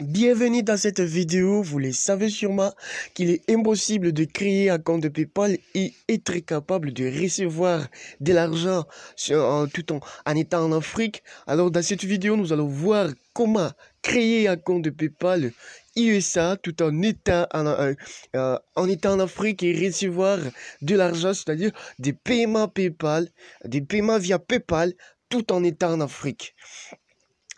Bienvenue dans cette vidéo. Vous le savez sûrement qu'il est impossible de créer un compte PayPal et être capable de recevoir de l'argent en étant en Afrique. Alors dans cette vidéo, nous allons voir comment créer un compte PayPal USA tout en étant en Afrique et recevoir de l'argent, c'est-à-dire des paiements PayPal, des paiements via PayPal tout en étant en Afrique.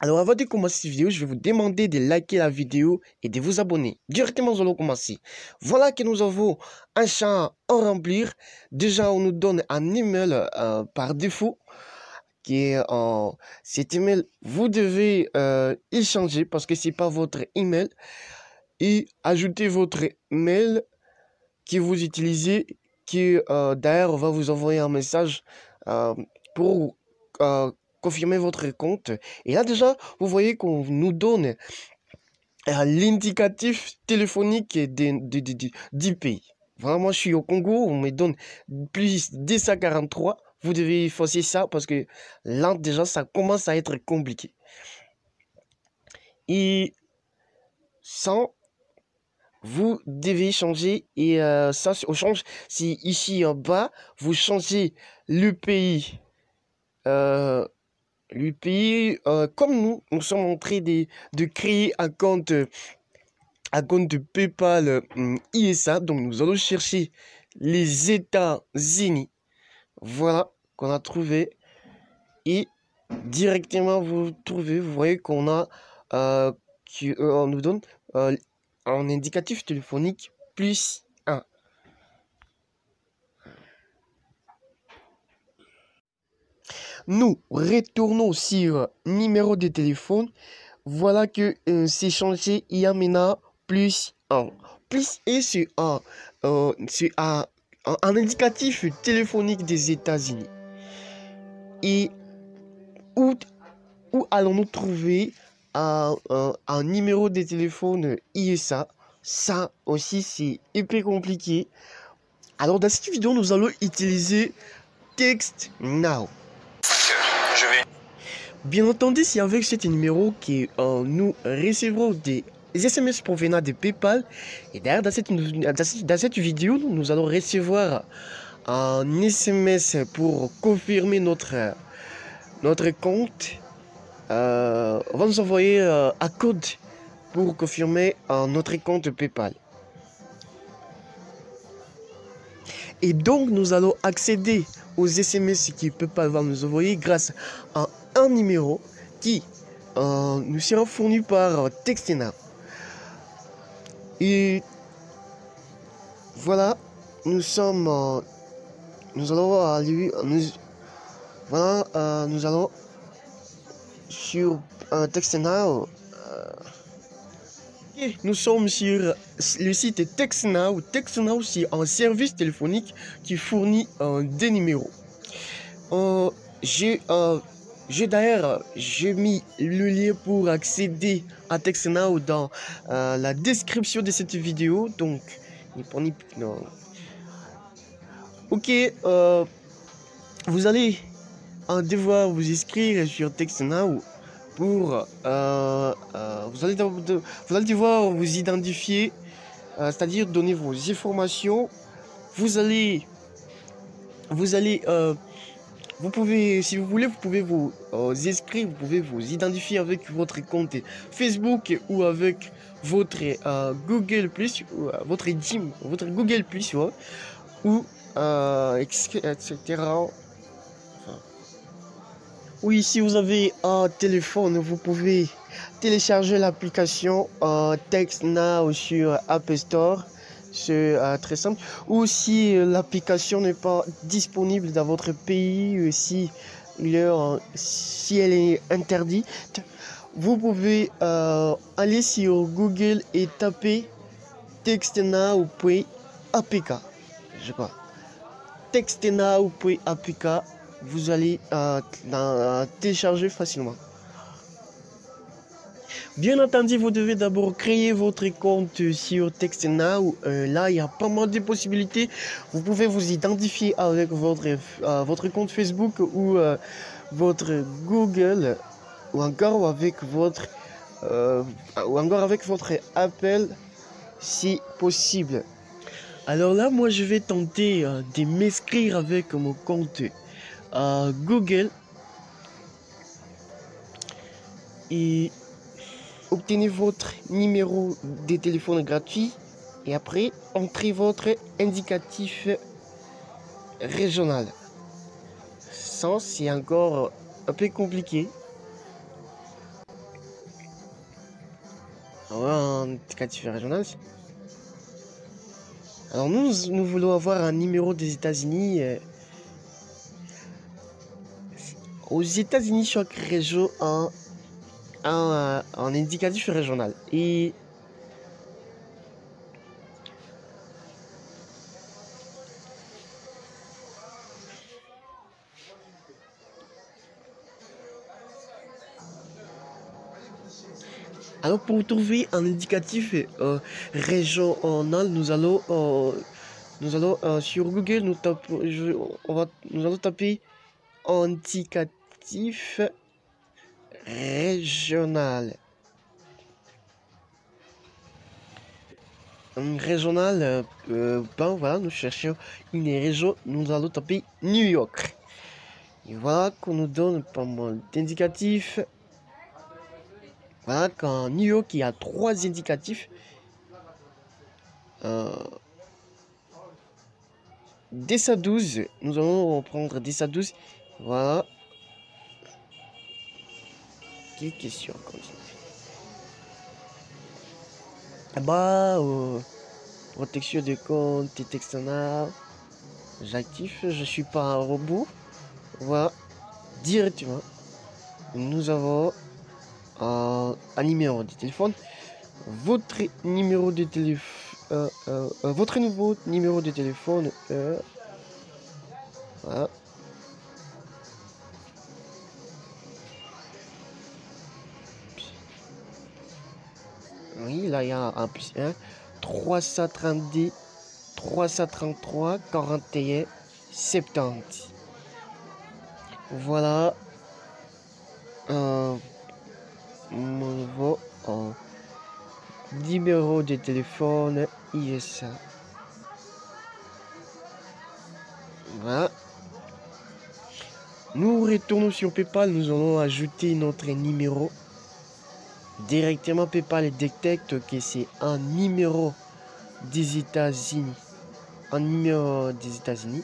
Alors avant de commencer cette vidéo, je vais vous demander de liker la vidéo et de vous abonner. Directement, nous allons commencer. Voilà que nous avons un champ à remplir. Déjà, on nous donne un email par défaut. Qui est cet email, vous devez y changer parce que c'est pas votre email. Et ajouter votre mail que vous utilisez, qui d'ailleurs va vous envoyer un message pour confirmer votre compte. Et là déjà, vous voyez qu'on nous donne l'indicatif téléphonique du pays. Voilà, moi je suis au Congo, on me donne plus 243. Vous devez effacer ça parce que là déjà ça commence à être compliqué. Et sans, vous devez changer et ça on change. Si ici en bas vous changez le pays. Comme nous sommes en train de créer un compte PayPal ISA, donc nous allons chercher les États-Unis. Voilà qu'on a trouvé. Et directement, vous voyez qu'on a, on nous donne un indicatif téléphonique plus 1. Nous retournons sur numéro de téléphone. Voilà que c'est changé. Il y a maintenant plus 1. Plus 1, c'est un indicatif téléphonique des États-Unis. Et où allons-nous trouver un numéro de téléphone ISA? Ça aussi, c'est hyper compliqué. Alors, dans cette vidéo, nous allons utiliser Text Now. Bien entendu, c'est avec ce numéro que nous recevrons des SMS provenant de PayPal. Et d'ailleurs, dans cette vidéo, nous allons recevoir un SMS pour confirmer notre compte. On va nous envoyer un code pour confirmer notre compte PayPal. Et donc, nous allons accéder aux SMS que PayPal va nous envoyer grâce à un numéro qui nous sera fourni par TextNow. Et voilà, nous allons sur TextNow. Nous sommes sur le site TextNow. TextNow, c'est un service téléphonique qui fournit des numéros. J'ai mis le lien pour accéder à TextNow dans la description de cette vidéo. Donc, ok, vous allez devoir vous inscrire sur TextNow pour vous allez devoir vous identifier, c'est-à-dire donner vos informations. Vous pouvez, si vous voulez, vous pouvez vous inscrire, vous pouvez vous identifier avec votre compte Facebook ou avec votre Google Plus, ou, votre Gym, votre Google Plus, ouais, ou etc. Oui, si vous avez un téléphone, vous pouvez télécharger l'application TextNow sur App Store. C'est très simple. Ou si l'application n'est pas disponible dans votre pays, si elle est interdite, vous pouvez aller sur Google et taper textnow.apk. Je sais pas. textnow.apk. Vous allez télécharger facilement. Bien entendu, vous devez d'abord créer votre compte sur TextNow. Là, il y a pas mal de possibilités. Vous pouvez vous identifier avec votre compte Facebook ou votre Google, ou encore avec votre ou encore avec votre Apple si possible. Alors là, moi, je vais tenter de m'inscrire avec mon compte Google et obtenez votre numéro de téléphone gratuit et après, entrez votre indicatif régional. Ça, c'est encore un peu compliqué. Ouais, un indicatif régional. Alors nous voulons avoir un numéro des États-Unis. Aux États-Unis, chaque région a un indicatif régional. Et alors pour trouver un indicatif régional, nous allons sur Google nous allons taper indicatif régional. Régional, ben voilà, nous cherchons une région, nous allons taper New York. Et voilà qu'on nous donne pas mal d'indicatifs. Voilà qu'en New York, il y a 3 indicatifs. 10 à 12, nous allons prendre 10 à 12. Voilà. Quelle question comme ça? Bah, protection de compte et external. J'active, je suis pas un robot. Voilà, directement. Nous avons un numéro de téléphone. Votre numéro de téléphone. Votre nouveau numéro de téléphone. Voilà. Oui, là il y a un plus 1. 332 333 41 70. Voilà mon nouveau numéro de téléphone ISA. Voilà. Nous retournons sur PayPal, nous allons ajouter notre numéro. Directement PayPal détecte que c'est un numéro des États-Unis. Un numéro des États-Unis.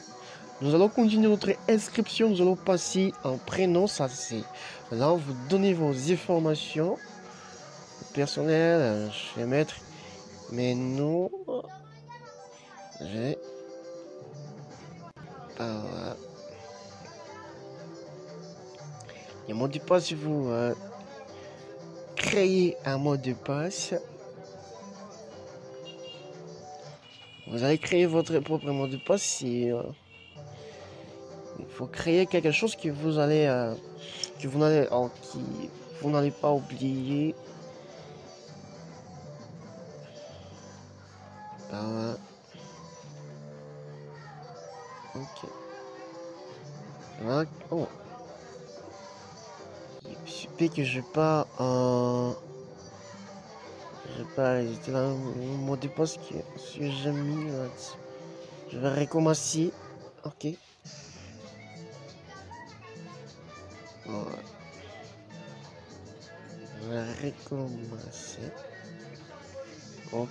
Nous allons continuer notre inscription. Nous allons passer un prénom. Ça c'est là vous donnez vos informations personnelles. Je vais mettre mes noms. J'ai voilà. Et mot de passe, vous créez un mot de passe. Vous allez créer votre propre mot de passe. Il faut créer quelque chose que vous allez que vous n'allez pas oublier. Voilà. Ok. Voilà. Oh. Super que je pas hésiter là mon mot de passe que j'ai mis là. Je vais recommencer. Ok. Voilà. Je vais recommencer. Oh.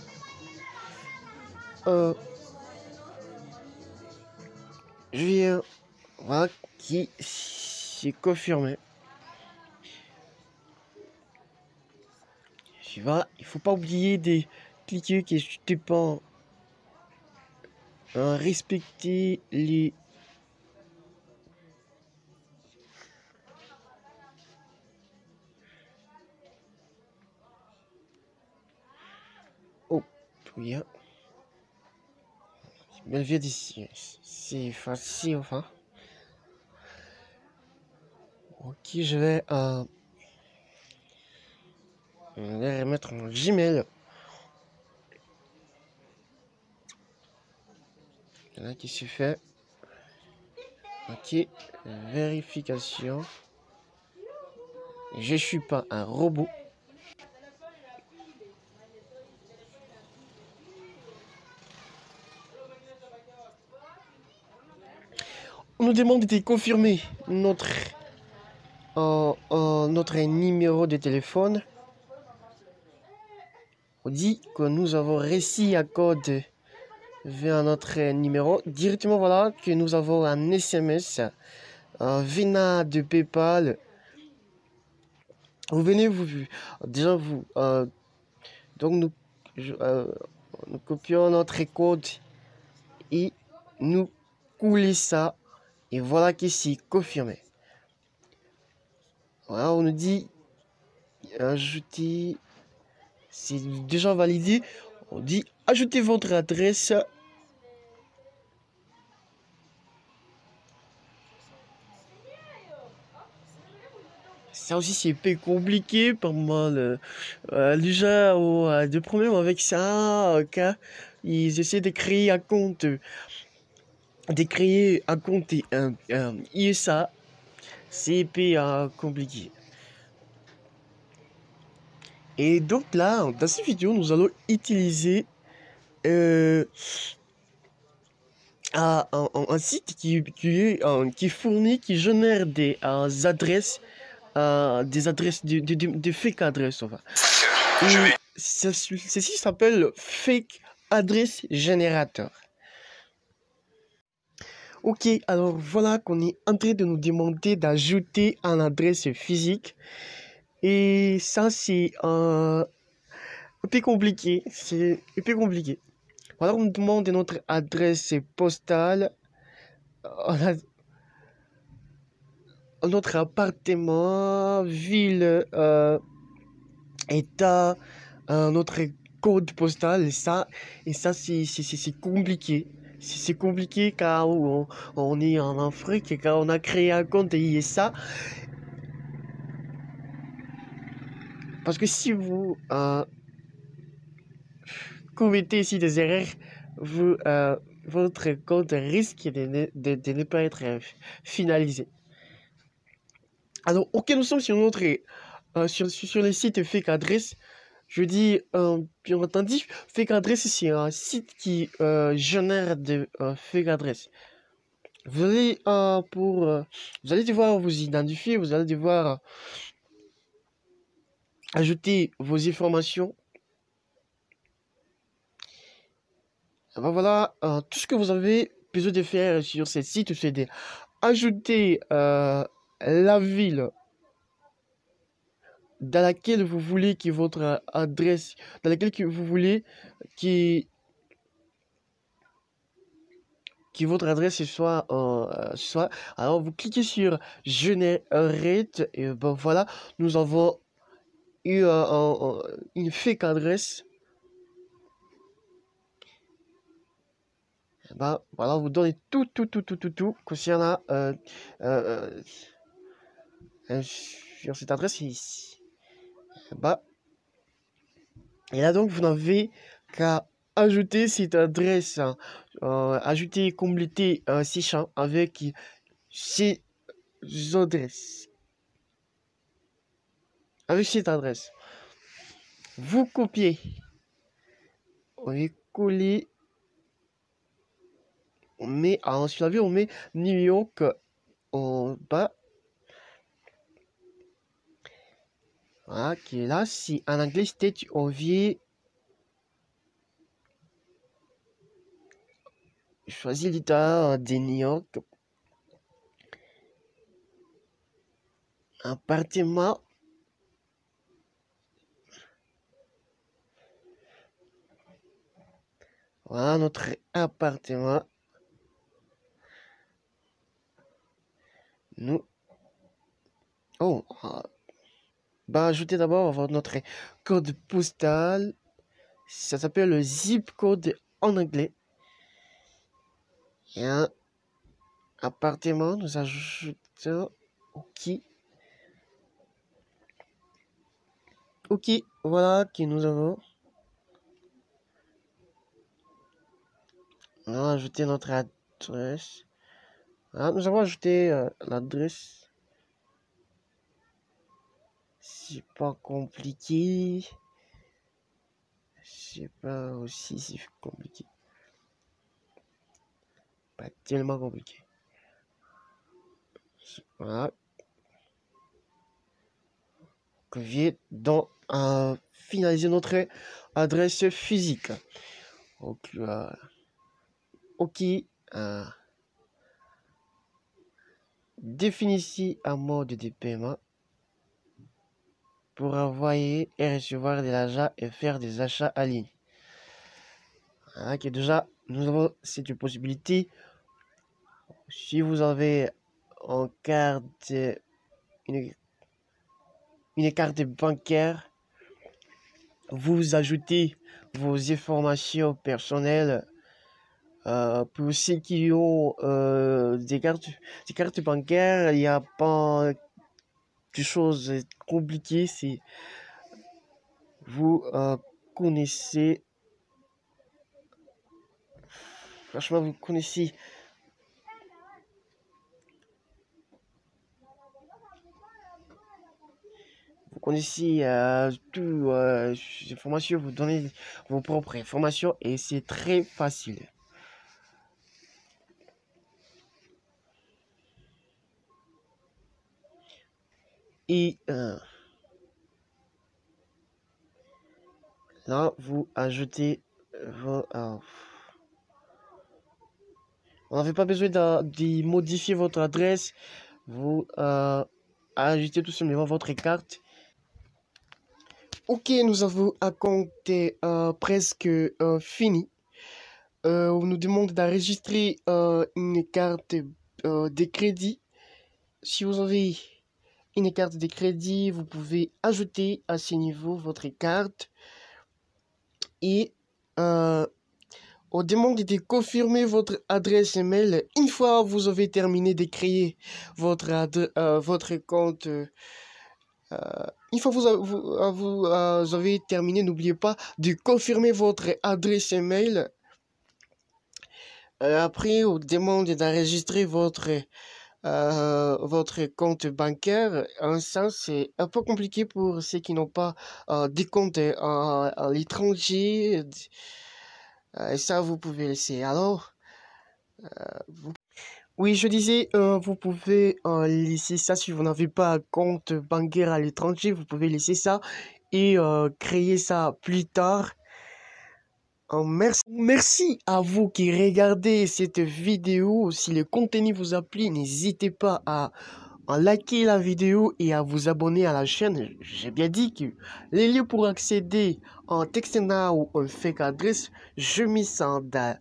Je viens. Voilà qui s'est confirmé. Voilà, il faut pas oublier de cliquer que je t'ai pas respecter les oh bien belle vie d'ici c'est facile enfin ok je vais remettre mon Gmail là qui se fait ok vérification je suis pas un robot nous demande de confirmer notre numéro de téléphone. On dit que nous avons réussi à code vers notre numéro. Directement, voilà, que nous avons un SMS venant de PayPal. Vous venez, déjà vous, donc nous copions notre code et nous coulons ça. Et voilà qui c'est confirmé. Voilà, on nous dit ajouter. C'est déjà validé. On dit ajoutez votre adresse. Ça aussi c'est un peu compliqué pour moi. Déjà, des problèmes avec ça. Car ils essaient de créer un compte. De créer un compte et un ISA. C'est un peu compliqué. Et donc là, dans cette vidéo, nous allons utiliser un site qui fournit, qui génère des adresses, des fake adresses, enfin. Et ceci s'appelle Fake Address Generator. Ok, alors voilà qu'on est en train de nous demander d'ajouter une adresse physique. Et ça, c'est un peu compliqué. C'est un peu compliqué. Voilà, on nous demande notre adresse postale. Notre appartement, ville, état, notre code postal, et ça c'est compliqué. C'est compliqué car on est en Afrique et car on a créé un compte et ça. Parce que si vous commettez ici des erreurs, votre compte risque de ne pas être finalisé. Alors, ok, nous sommes sur notre sur les sites fake adresse. Je dis bien entendu, fake adresse c'est un site qui génère des fake adresses. Vous allez vous allez devoir vous identifier, vous allez devoir ajouter vos informations. Ben voilà, tout ce que vous avez besoin de faire sur ce site, c'est d'ajouter la ville dans laquelle vous voulez que votre adresse, dans laquelle que vous voulez que votre adresse soit, alors vous cliquez sur Generate et ben voilà, nous avons eu une fake adresse. Ben voilà, vous donnez tout concernant sur cette adresse ici. Bah, et là donc vous n'avez qu'à ajouter cette adresse, ajouter, compléter ces champs avec ces adresses. Avec cette adresse, vous copiez, on est collé, on met sur la vie, on met New York en bas. Voilà, qui est là. Si en anglais c'était on vient. Choisis l'état de New York. Appartement. Voilà notre appartement. Nous. Oh. Bah, ajoutez d'abord notre code postal. Ça s'appelle le zip code en anglais. Et un appartement, nous ajoutons. Ok. Ok, voilà que nous avons. On a ajouté notre adresse. Voilà, nous avons ajouté l'adresse. C'est pas compliqué. C'est pas aussi si compliqué. Pas tellement compliqué. Voilà. Dans finaliser notre adresse physique. Donc, ok. Définissez un mode de paiement pour envoyer et recevoir de l'argent et faire des achats en ligne. Voilà, que déjà, nous avons cette possibilité. Si vous avez une carte bancaire, vous ajoutez vos informations personnelles. Pour ceux qui ont des cartes bancaires, il n'y a pas de choses compliquées. Si vous connaissez, franchement, vous connaissez. Vous connaissez toutes les informations, vous donnez vos propres informations et c'est très facile. Et là, vous ajoutez vos... on n'avait pas besoin de modifier votre adresse. Vous ajoutez tout simplement votre carte. Ok, nous avons un compte presque fini. On nous demande d'enregistrer une carte de crédit. Si vous avez une carte de crédit, vous pouvez ajouter à ce niveau votre carte. Et on demande de confirmer votre adresse email. Une fois vous avez terminé de créer votre compte, une fois vous avez terminé, n'oubliez pas de confirmer votre adresse email. Après, on demande d'enregistrer votre compte bancaire. En sens, c'est un peu compliqué pour ceux qui n'ont pas des comptes à l'étranger. Et ça, vous pouvez laisser. Alors, oui, je disais, vous pouvez laisser ça si vous n'avez pas un compte bancaire à l'étranger. Vous pouvez laisser ça et créer ça plus tard. Merci à vous qui regardez cette vidéo. Si le contenu vous a plu, n'hésitez pas à liker la vidéo et à vous abonner à la chaîne. J'ai bien dit que les liens pour accéder en Textena ou en fake adresse, je mets ça dans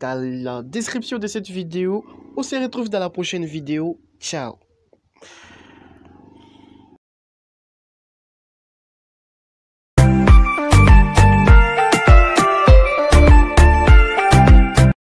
la description de cette vidéo. On se retrouve dans la prochaine vidéo. Ciao.